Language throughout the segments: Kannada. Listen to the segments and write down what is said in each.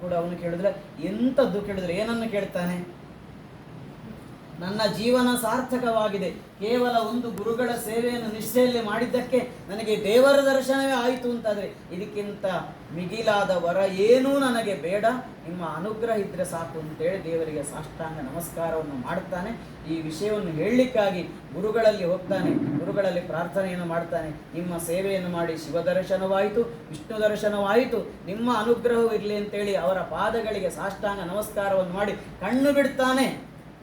ಕೂಡ ಅವನು ಕೇಳಿದ್ರೆ ಎಂಥದ್ದು ಕೇಳಿದ್ರೆ ಏನನ್ನು ಕೇಳ್ತಾನೆ? ನನ್ನ ಜೀವನ ಸಾರ್ಥಕವಾಗಿದೆ, ಕೇವಲ ಒಂದು ಗುರುಗಳ ಸೇವೆಯನ್ನು ನಿಷ್ಠೆಯಲ್ಲಿ ಮಾಡಿದ್ದಕ್ಕೆ ನನಗೆ ದೇವರ ದರ್ಶನವೇ ಆಯಿತು ಅಂತಾದರೆ ಇದಕ್ಕಿಂತ ಮಿಗಿಲಾದ ವರ ಏನೂ ನನಗೆ ಬೇಡ, ನಿಮ್ಮ ಅನುಗ್ರಹ ಇದ್ದರೆ ಸಾಕು ಅಂತೇಳಿ ದೇವರಿಗೆ ಸಾಷ್ಟಾಂಗ ನಮಸ್ಕಾರವನ್ನು ಮಾಡುತ್ತಾನೆ. ಈ ವಿಷಯವನ್ನು ಹೇಳಲಿಕ್ಕಾಗಿ ಗುರುಗಳಲ್ಲಿ ಹೋಗ್ತಾನೆ, ಗುರುಗಳಲ್ಲಿ ಪ್ರಾರ್ಥನೆಯನ್ನು ಮಾಡ್ತಾನೆ. ನಿಮ್ಮ ಸೇವೆಯನ್ನು ಮಾಡಿ ಶಿವದರ್ಶನವಾಯಿತು, ವಿಷ್ಣು ದರ್ಶನವಾಯಿತು, ನಿಮ್ಮ ಅನುಗ್ರಹವೂ ಇರಲಿ ಅಂತೇಳಿ ಅವರ ಪಾದಗಳಿಗೆ ಸಾಷ್ಟಾಂಗ ನಮಸ್ಕಾರವನ್ನು ಮಾಡಿ ಕಣ್ಣು ಬಿಡ್ತಾನೆ.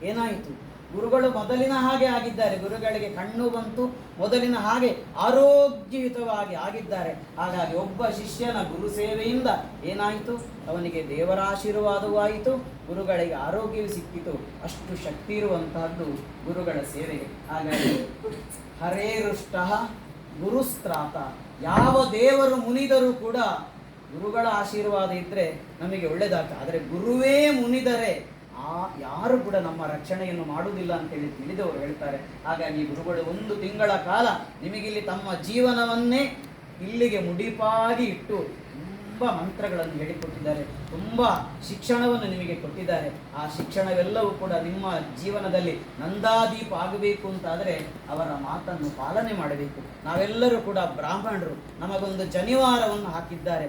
ಏನಾಯಿತು? ಗುರುಗಳು ಮೊದಲಿನ ಹಾಗೆ ಆಗಿದ್ದಾರೆ, ಗುರುಗಳಿಗೆ ಕಣ್ಣು ಬಂತು, ಮೊದಲಿನ ಹಾಗೆ ಆರೋಗ್ಯಯುತವಾಗಿ ಆಗಿದ್ದಾರೆ. ಹಾಗಾಗಿ ಒಬ್ಬ ಶಿಷ್ಯನ ಗುರು ಸೇವೆಯಿಂದ ಏನಾಯಿತು? ಅವನಿಗೆ ದೇವರ ಆಶೀರ್ವಾದವೂ ಆಯಿತು, ಗುರುಗಳಿಗೆ ಆರೋಗ್ಯವೂ ಸಿಕ್ಕಿತು. ಅಷ್ಟು ಶಕ್ತಿ ಇರುವಂತಹದ್ದು ಗುರುಗಳ ಸೇವೆಗೆ. ಹಾಗಾಗಿ ಹರೇರುಷ್ಟ ಗುರುಸ್ತ್ರಾತ, ಯಾವ ದೇವರು ಮುನಿದರೂ ಕೂಡ ಗುರುಗಳ ಆಶೀರ್ವಾದ ಇದ್ದರೆ ನಮಗೆ ಒಳ್ಳೆಯದಾಗ್ತದೆ. ಆದರೆ ಗುರುವೇ ಮುನಿದರೆ ಯಾರು ಕೂಡ ನಮ್ಮ ರಕ್ಷಣೆಯನ್ನು ಮಾಡುವುದಿಲ್ಲ ಅಂತೇಳಿ ತಿಳಿದವರು ಹೇಳ್ತಾರೆ. ಹಾಗಾಗಿ ಗುರುಗಳು 1 ತಿಂಗಳ ಕಾಲ ನಿಮಗಿಲ್ಲಿ ತಮ್ಮ ಜೀವನವನ್ನೇ ಇಲ್ಲಿಗೆ ಮುಡಿಪಾಗಿ ಇಟ್ಟು ತುಂಬ ಮಂತ್ರಗಳನ್ನು ಹೇಳಿಕೊಟ್ಟಿದ್ದಾರೆ, ತುಂಬ ಶಿಕ್ಷಣವನ್ನು ನಿಮಗೆ ಕೊಟ್ಟಿದ್ದಾರೆ. ಆ ಶಿಕ್ಷಣವೆಲ್ಲವೂ ಕೂಡ ನಿಮ್ಮ ಜೀವನದಲ್ಲಿ ನಂದಾದೀಪ ಆಗಬೇಕು ಅಂತಾದರೆ ಅವರ ಮಾತನ್ನು ಪಾಲನೆ ಮಾಡಬೇಕು. ನಾವೆಲ್ಲರೂ ಕೂಡ ಬ್ರಾಹ್ಮಣರು, ನಮಗೊಂದು ಜನಿವಾರವನ್ನು ಹಾಕಿದ್ದಾರೆ,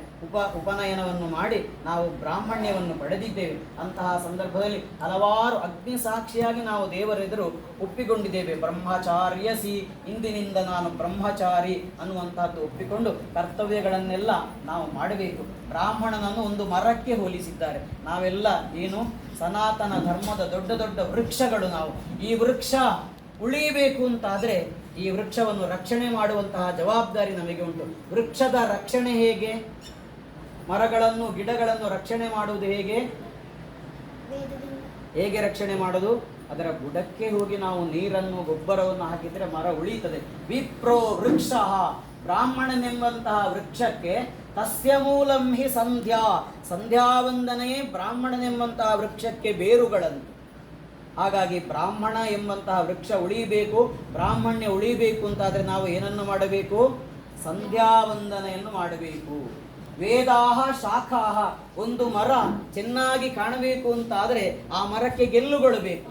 ಉಪನಯನವನ್ನು ಮಾಡಿ ನಾವು ಬ್ರಾಹ್ಮಣ್ಯವನ್ನು ಪಡೆದಿದ್ದೇವೆ. ಅಂತಹ ಸಂದರ್ಭದಲ್ಲಿ ಹಲವಾರು ಅಗ್ನಿ ಸಾಕ್ಷಿಯಾಗಿ ನಾವು ದೇವರೆದುರು ಒಪ್ಪಿಕೊಂಡಿದ್ದೇವೆ. ಬ್ರಹ್ಮಚಾರ್ಯಸಿ, ಇಂದಿನಿಂದ ನಾನು ಬ್ರಹ್ಮಚಾರಿ ಅನ್ನುವಂತಹದ್ದು ಒಪ್ಪಿಕೊಂಡು ಕರ್ತವ್ಯಗಳನ್ನೆಲ್ಲ ನಾವು ಮಾಡಬೇಕು. ಬ್ರಾಹ್ಮಣನನ್ನು ಒಂದು ಮರಕ್ಕೆ ಹೋಲಿಸಿದ್ದಾರೆ. ನಾವೆಲ್ಲ ಏನು ಸನಾತನ ಧರ್ಮದ ದೊಡ್ಡ ದೊಡ್ಡ ವೃಕ್ಷಗಳು. ನಾವು ಈ ವೃಕ್ಷ ಉಳಿಬೇಕು ಅಂತಾದರೆ ಈ ವೃಕ್ಷವನ್ನು ರಕ್ಷಣೆ ಮಾಡುವಂತಹ ಜವಾಬ್ದಾರಿ ನಮಗೆ ಉಂಟು. ವೃಕ್ಷದ ರಕ್ಷಣೆ ಹೇಗೆ? ಮರಗಳನ್ನು ಗಿಡಗಳನ್ನು ರಕ್ಷಣೆ ಮಾಡುವುದು ಹೇಗೆ? ಹೇಗೆ ರಕ್ಷಣೆ ಮಾಡೋದು? ಅದರ ಬುಡಕ್ಕೆ ಹೋಗಿ ನಾವು ನೀರನ್ನು ಗೊಬ್ಬರವನ್ನು ಹಾಕಿದರೆ ಮರ ಉಳಿಯುತ್ತದೆ. ವಿಪ್ರೋ ವೃಕ್ಷ, ಬ್ರಾಹ್ಮಣನೆಂಬಂತಹ ವೃಕ್ಷಕ್ಕೆ ತಸ್ಯ ಮೂಲಂ ಹಿ ಸಂಧ್ಯಾ, ಸಂಧ್ಯಾವಂದನೆಯೇ ಬ್ರಾಹ್ಮಣನೆಂಬಂತಹ ವೃಕ್ಷಕ್ಕೆ ಬೇರುಗಳನ್ನು. ಹಾಗಾಗಿ ಬ್ರಾಹ್ಮಣ ಎಂಬಂತಹ ವೃಕ್ಷ ಉಳಿಯಬೇಕು, ಬ್ರಾಹ್ಮಣ್ಯ ಉಳಿಯಬೇಕು ಅಂತಾದರೆ ನಾವು ಏನನ್ನು ಮಾಡಬೇಕು? ಸಂಧ್ಯಾವಂದನೆಯನ್ನು ಮಾಡಬೇಕು. ವೇದಾಹ ಶಾಖಾಹ, ಒಂದು ಮರ ಚೆನ್ನಾಗಿ ಕಾಣಬೇಕು ಅಂತಾದರೆ ಆ ಮರಕ್ಕೆ ಗೆಲ್ಲುಗಳು ಬೇಕು.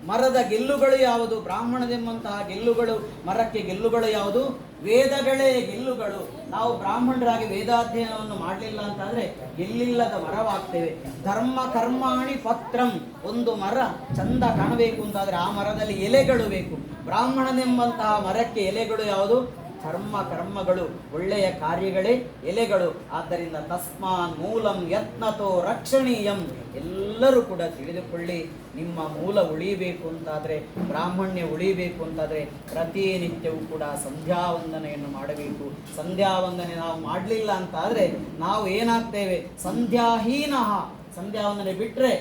ಮರದ ಗೆಲ್ಲುಗಳು ಯಾವುದು? ಬ್ರಾಹ್ಮಣನೆಂಬಂತಹ ಗೆಲ್ಲುಗಳು, ಮರಕ್ಕೆ ಗೆಲ್ಲುಗಳು ಯಾವುದು? ವೇದಗಳೇ ಗೆಲ್ಲುಗಳು. ನಾವು ಬ್ರಾಹ್ಮಣರಾಗಿ ವೇದಾಧ್ಯಯನವನ್ನು ಮಾಡಲಿಲ್ಲ ಅಂತಾದರೆ ಗೆಲ್ಲಿಲ್ಲದ ಮರವಾಗ್ತೇವೆ. ಧರ್ಮ ಕರ್ಮಾಣಿ ಪತ್ರಂ, ಒಂದು ಮರ ಚಂದ ಕಾಣಬೇಕು ಅಂತಾದರೆ ಆ ಮರದಲ್ಲಿ ಎಲೆಗಳು ಬೇಕು. ಬ್ರಾಹ್ಮಣನೆಂಬಂತಹ ಮರಕ್ಕೆ ಎಲೆಗಳು ಯಾವುದು? ಧರ್ಮ ಕರ್ಮಗಳು, ಒಳ್ಳೆಯ ಕಾರ್ಯಗಳೇ ಎಲೆಗಳು. ಆದ್ದರಿಂದ ತಸ್ಮಾನ್ ಮೂಲಂ ಯತ್ನತೋ ರಕ್ಷಣೀಯಂ. ಎಲ್ಲರೂ ಕೂಡ ತಿಳಿದುಕೊಳ್ಳಿ, ನಿಮ್ಮ ಮೂಲ ಉಳಿಯಬೇಕು ಅಂತಾದರೆ, ಬ್ರಾಹ್ಮಣ್ಯ ಉಳಿಯಬೇಕು ಅಂತಾದರೆ ಪ್ರತಿನಿತ್ಯವೂ ಕೂಡ ಸಂಧ್ಯಾವಂದನೆಯನ್ನು ಮಾಡಬೇಕು. ಸಂಧ್ಯಾವಂದನೆ ನಾವು ಮಾಡಲಿಲ್ಲ ಅಂತಾದರೆ ನಾವು ಏನಾಗ್ತೇವೆ? ಸಂಧ್ಯಾಹೀನಃ. ಸಂಧ್ಯಾವಂದನೆ ಬಿಟ್ಟರೆ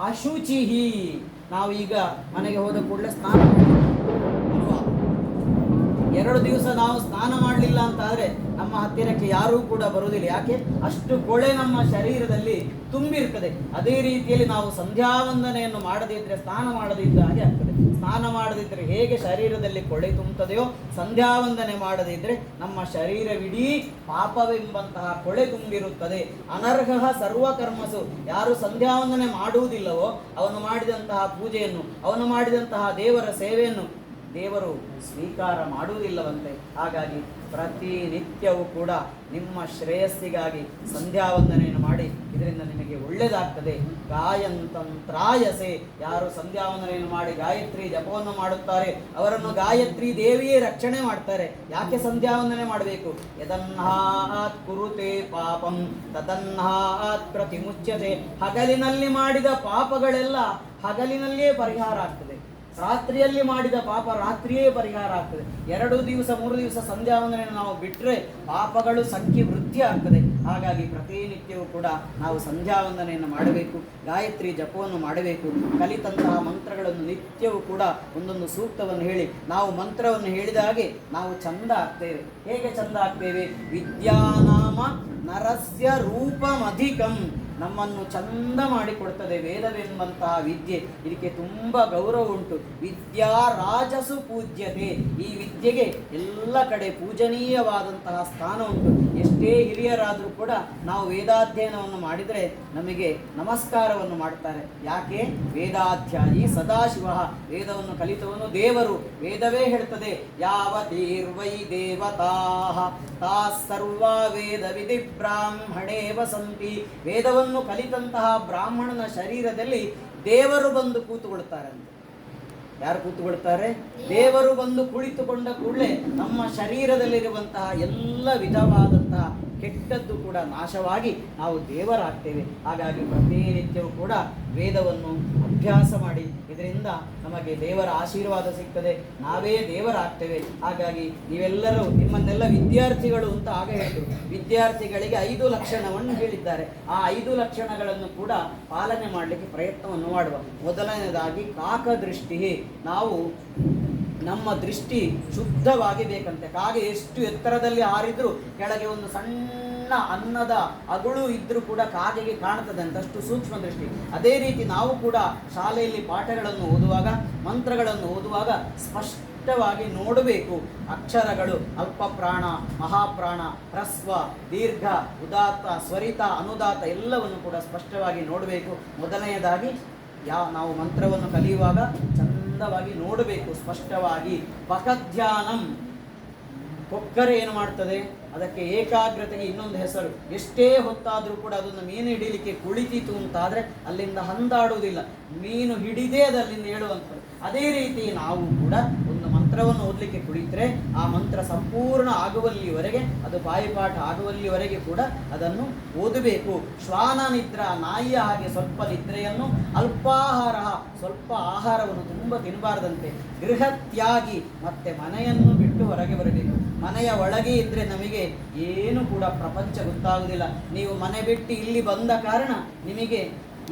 ಅಶುಚಿಹಿ. ನಾವು ಈಗ ಮನೆಗೆ ಹೋದ ಕೂಡಲೇ ಸ್ನಾನ 2 ದಿವಸ ನಾವು ಸ್ನಾನ ಮಾಡಲಿಲ್ಲ ಅಂತಾದರೆ ನಮ್ಮ ಹತ್ತಿರಕ್ಕೆ ಯಾರೂ ಕೂಡ ಬರುವುದಿಲ್ಲ. ಯಾಕೆ? ಅಷ್ಟು ಕೊಳೆ ನಮ್ಮ ಶರೀರದಲ್ಲಿ ತುಂಬಿರ್ತದೆ. ಅದೇ ರೀತಿಯಲ್ಲಿ ನಾವು ಸಂಧ್ಯಾವಂದನೆಯನ್ನು ಮಾಡದಿದ್ದರೆ, ಸ್ನಾನ ಮಾಡದಿದ್ದ ಹಾಗೆ ಆಗ್ತದೆ. ಸ್ನಾನ ಮಾಡದಿದ್ದರೆ ಹೇಗೆ ಶರೀರದಲ್ಲಿ ಕೊಳೆ ತುಂಬುತ್ತದೆಯೋ, ಸಂಧ್ಯಾವಂದನೆ ಮಾಡದಿದ್ದರೆ ನಮ್ಮ ಶರೀರವಿಡೀ ಪಾಪವೆಂಬಂತಹ ಕೊಳೆ ತುಂಬಿರುತ್ತದೆ. ಅನರ್ಹ ಸರ್ವಕರ್ಮಸು, ಯಾರು ಸಂಧ್ಯಾವಂದನೆ ಮಾಡುವುದಿಲ್ಲವೋ ಅವನು ಮಾಡಿದಂತಹ ಪೂಜೆಯನ್ನು, ಅವನು ಮಾಡಿದಂತಹ ದೇವರ ಸೇವೆಯನ್ನು ದೇವರು ಸ್ವೀಕಾರ ಮಾಡುವುದಿಲ್ಲವಂತೆ. ಹಾಗಾಗಿ ಪ್ರತಿನಿತ್ಯವೂ ಕೂಡ ನಿಮ್ಮ ಶ್ರೇಯಸ್ಸಿಗಾಗಿ ಸಂಧ್ಯಾವಂದನೆಯನ್ನು ಮಾಡಿ, ಇದರಿಂದ ನಿಮಗೆ ಒಳ್ಳೆಯದಾಗ್ತದೆ. ಗಾಯಂತಂತ್ರಾಯಸೆ, ಯಾರು ಸಂಧ್ಯಾವಂದನೆಯನ್ನು ಮಾಡಿ ಗಾಯತ್ರಿ ಜಪವನ್ನು ಮಾಡುತ್ತಾರೆ ಅವರನ್ನು ಗಾಯತ್ರಿ ದೇವಿಯೇ ರಕ್ಷಣೆ ಮಾಡ್ತಾರೆ. ಯಾಕೆ ಸಂಧ್ಯಾವಂದನೆ ಮಾಡಬೇಕು? ಯದನ್ನಾತ್ ಕುರುತೆ ಪಾಪಂ ತದನ್ನಾತ್ ಪ್ರತಿಮುಚ್ಯತೆ. ಹಗಲಿನಲ್ಲಿ ಮಾಡಿದ ಪಾಪಗಳೆಲ್ಲ ಹಗಲಿನಲ್ಲಿಯೇ ಪರಿಹಾರ ಆಗ್ತದೆ, ರಾತ್ರಿಯಲ್ಲಿ ಮಾಡಿದ ಪಾಪ ರಾತ್ರಿಯೇ ಪರಿಹಾರ ಆಗ್ತದೆ. 2 ದಿವಸ 3 ದಿವಸ ಸಂಧ್ಯಾವಂದನೆಯನ್ನು ನಾವು ಬಿಟ್ಟರೆ ಪಾಪಗಳು ಸಂಖ್ಯೆ ವೃದ್ಧಿ ಆಗ್ತದೆ. ಹಾಗಾಗಿ ಪ್ರತಿನಿತ್ಯವೂ ಕೂಡ ನಾವು ಸಂಧ್ಯಾವಂದನೆಯನ್ನು ಮಾಡಬೇಕು, ಗಾಯತ್ರಿ ಜಪವನ್ನು ಮಾಡಬೇಕು. ಕಲಿತಂತಹ ಮಂತ್ರಗಳನ್ನು ನಿತ್ಯವೂ ಕೂಡ ಒಂದೊಂದು ಸೂಕ್ತವನ್ನು ಹೇಳಿ ನಾವು ಮಂತ್ರವನ್ನು ಹೇಳಿದ ಹಾಗೆ ನಾವು ಚಂದ ಆಗ್ತೇವೆ. ಹೇಗೆ ಚಂದ ಆಗ್ತೇವೆ? ವಿದ್ಯಾನಾಮ ನರಸ್ಯ ರೂಪಮಧಿಕಂ. ನಮ್ಮನ್ನು ಚಂದ ಮಾಡಿಕೊಡ್ತದೆ ವೇದವೆಂಬಂತಹ ವಿದ್ಯೆ. ಇದಕ್ಕೆ ತುಂಬ ಗೌರವ ಉಂಟು. ವಿದ್ಯಾ ರಾಜಸು ಪೂಜ್ಯತೆ. ಈ ವಿದ್ಯೆಗೆ ಎಲ್ಲ ಕಡೆ ಪೂಜನೀಯವಾದಂತಹ ಸ್ಥಾನ ಉಂಟು. ಎಷ್ಟೇ ಹಿರಿಯರಾದರೂ ಕೂಡ ನಾವು ವೇದಾಧ್ಯಯನವನ್ನು ಮಾಡಿದರೆ ನಮಗೆ ನಮಸ್ಕಾರವನ್ನು ಮಾಡ್ತಾರೆ. ಯಾಕೆ? ವೇದಾಧ್ಯಾಯಿ ಸದಾಶಿವ. ವೇದವನ್ನು ಕಲಿತವನು ದೇವರು. ವೇದವೇ ಹೇಳ್ತದೆ, ಯಾವತೀರ್ವೈ ದೇವತಾ ಸರ್ವ ವೇದ ವಿಧಿ ಬ್ರಾಹ್ಮಣೇ ವಸಂತಿ. ವೇದವನ್ನು ಕಲಿತಂತಹ ಬ್ರಾಹ್ಮಣನ ಶರೀರದಲ್ಲಿ ದೇವರು ಬಂದು ಕೂತುಕೊಳ್ತಾರಂತೆ. ಯಾರು ಕೂತುಕೊಳ್ತಾರೆ? ದೇವರು ಬಂದು ಕುಳಿತುಕೊಂಡ ಕೂಡಲೇ ನಮ್ಮ ಶರೀರದಲ್ಲಿರುವಂತಹ ಎಲ್ಲ ವಿಧವಾದಂತಹ ಕೆಟ್ಟದ್ದು ಕೂಡ ನಾಶವಾಗಿ ನಾವು ದೇವರಾಗ್ತೇವೆ. ಹಾಗಾಗಿ ಪ್ರತಿನಿತ್ಯವೂ ಕೂಡ ವೇದವನ್ನು ಅಭ್ಯಾಸ ಮಾಡಿ, ಇದರಿಂದ ನಮಗೆ ದೇವರ ಆಶೀರ್ವಾದ ಸಿಗ್ತದೆ, ನಾವೇ ದೇವರಾಗ್ತೇವೆ. ಹಾಗಾಗಿ ನೀವೆಲ್ಲರೂ, ನಿಮ್ಮನ್ನೆಲ್ಲ ವಿದ್ಯಾರ್ಥಿಗಳು ಅಂತ ಆಗ ಹೇಳಿದರು, ವಿದ್ಯಾರ್ಥಿಗಳಿಗೆ 5 ಲಕ್ಷಣವನ್ನು ಹೇಳಿದ್ದಾರೆ. ಆ 5 ಲಕ್ಷಣಗಳನ್ನು ಕೂಡ ಪಾಲನೆ ಮಾಡಲಿಕ್ಕೆ ಪ್ರಯತ್ನವನ್ನು ಮಾಡುವ. ಮೊದಲನೇದಾಗಿ ಕಾಕದೃಷ್ಟಿ. ನಾವು ನಮ್ಮ ದೃಷ್ಟಿ ಶುದ್ಧವಾಗಿ ಬೇಕಂತೆ. ಕಾಗೆ ಎಷ್ಟು ಎತ್ತರದಲ್ಲಿ ಹಾರಿದ್ರೂ ಕೆಳಗೆ ಒಂದು ಸಣ್ಣ ಅನ್ನದ ಅಗುಳು ಇದ್ರೂ ಕೂಡ ಕಾಗೆಗೆ ಕಾಣ್ತದಂತೆ, ಅಷ್ಟು ಸೂಕ್ಷ್ಮ ದೃಷ್ಟಿ. ಅದೇ ರೀತಿ ನಾವು ಕೂಡ ಶಾಲೆಯಲ್ಲಿ ಪಾಠಗಳನ್ನು ಓದುವಾಗ, ಮಂತ್ರಗಳನ್ನು ಓದುವಾಗ ಸ್ಪಷ್ಟವಾಗಿ ನೋಡಬೇಕು. ಅಕ್ಷರಗಳು ಅಲ್ಪ ಪ್ರಾಣ, ಮಹಾಪ್ರಾಣ, ಹ್ರಸ್ವ, ದೀರ್ಘ, ಉದಾತ್ತ, ಸ್ವರಿತ, ಅನುದಾತ್ತ ಎಲ್ಲವನ್ನು ಕೂಡ ಸ್ಪಷ್ಟವಾಗಿ ನೋಡಬೇಕು. ಮೊದಲನೆಯದಾಗಿ ನಾವು ಮಂತ್ರವನ್ನು ಕಲಿಯುವಾಗ ಚಂದವಾಗಿ ನೋಡಬೇಕು, ಸ್ಪಷ್ಟವಾಗಿ. ಬಕಧ್ಯಾನಂ. ಕೊಕ್ಕರೆ ಏನು ಮಾಡ್ತದೆ? ಅದಕ್ಕೆ ಏಕಾಗ್ರತೆಗೆ ಇನ್ನೊಂದು ಹೆಸರು. ಎಷ್ಟೇ ಹೊತ್ತಾದರೂ ಕೂಡ ಅದನ್ನು ಮೀನು ಹಿಡಿಲಿಕ್ಕೆ ಕುಳಿತಿತು ಅಂತಾದರೆ ಅಲ್ಲಿಂದ ಹಂದಾಡುವುದಿಲ್ಲ. ಮೀನು ಹಿಡಿದೇ ಅದು ಅಲ್ಲಿಂದ ಹೇಳುವಂಥದ್ದು. ಅದೇ ರೀತಿ ನಾವು ಕೂಡ ಒಂದು ಮಂತ್ರವನ್ನು ಓದಲಿಕ್ಕೆ ಕುಳಿತರೆ ಆ ಮಂತ್ರ ಸಂಪೂರ್ಣ ಆಗುವಲ್ಲಿವರೆಗೆ, ಅದು ಬಾಯಿಪಾಠ ಆಗುವಲ್ಲಿವರೆಗೆ ಕೂಡ ಅದನ್ನು ಓದಬೇಕು. ಶ್ವಾನ ನಿದ್ರಾ. ನಾಯಿಯ ಹಾಗೆ ಸ್ವಲ್ಪ ನಿದ್ರೆಯನ್ನು, ಅಲ್ಪಾಹಾರ, ಸ್ವಲ್ಪ ಆಹಾರವನ್ನು ತುಂಬ ತಿನ್ನಬಾರ್ದಂತೆ. ಗೃಹತ್ಯಾಗಿ. ಮತ್ತೆ ಮನೆಯನ್ನು ಬಿಟ್ಟು ಹೊರಗೆ ಬರಬೇಕು. ಮನೆಯ ಒಳಗೆ ಇದ್ದರೆ ನಮಗೆ ಏನು ಕೂಡ ಪ್ರಪಂಚ ಗೊತ್ತಾಗುವುದಿಲ್ಲ. ನೀವು ಮನೆ ಬಿಟ್ಟು ಇಲ್ಲಿ ಬಂದ ಕಾರಣ ನಿಮಗೆ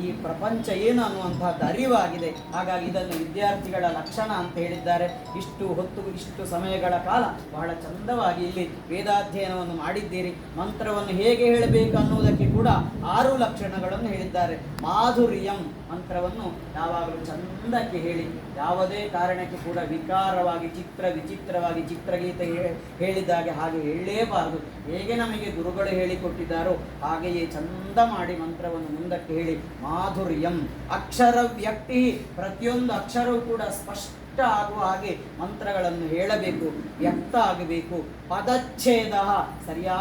ಈ ಪ್ರಪಂಚ ಏನು ಅನ್ನುವಂತಹದ್ದು ಅರಿವಾಗಿದೆ. ಹಾಗಾಗಿ ಇದನ್ನು ವಿದ್ಯಾರ್ಥಿಗಳ ಲಕ್ಷಣ ಅಂತ ಹೇಳಿದ್ದಾರೆ. ಇಷ್ಟು ಹೊತ್ತು, ಇಷ್ಟು ಸಮಯಗಳ ಕಾಲ ಬಹಳ ಚಂದವಾಗಿ ಇಲ್ಲಿ ವೇದಾಧ್ಯಯನವನ್ನು ಮಾಡಿದ್ದೀರಿ. ಮಂತ್ರವನ್ನು ಹೇಗೆ ಹೇಳಬೇಕು ಅನ್ನುವುದಕ್ಕೆ ಕೂಡ 6 ಲಕ್ಷಣಗಳನ್ನು ಹೇಳಿದ್ದಾರೆ. ಮಾಧುರ್ಯಂ. ಮಂತ್ರವನ್ನು ಯಾವಾಗಲೂ ಚಂದಕ್ಕೆ ಹೇಳಿ, ಯಾವುದೇ ಕಾರಣಕ್ಕೆ ಕೂಡ ವಿಕಾರವಾಗಿ, ವಿಚಿತ್ರವಾಗಿ ಚಿತ್ರಗೀತೆ ಹೇಳಿದಾಗೆ ಹಾಗೆ ಹೇಳಲೇಬಾರದು. ಹೇಗೆ ನಮಗೆ ಗುರುಗಳು ಹೇಳಿಕೊಟ್ಟಿದ್ದಾರೋ ಹಾಗೆಯೇ ಚಂದ ಮಾಡಿ ಮಂತ್ರವನ್ನು ಮುಂದಕ್ಕೆ ಹೇಳಿ. ಮಾಧುರ್ಯಂ. ಅಕ್ಷರ ವ್ಯಕ್ತಿ. ಪ್ರತಿಯೊಂದು ಅಕ್ಷರವೂ ಕೂಡ ಸ್ಪಷ್ಟ ಆಗುವ ಹಾಗೆ ಮಂತ್ರಗಳನ್ನು ಹೇಳಬೇಕು, ವ್ಯಕ್ತ ಆಗಬೇಕು. ಪದಚ್ಛೇದ. ಸರಿಯಾದ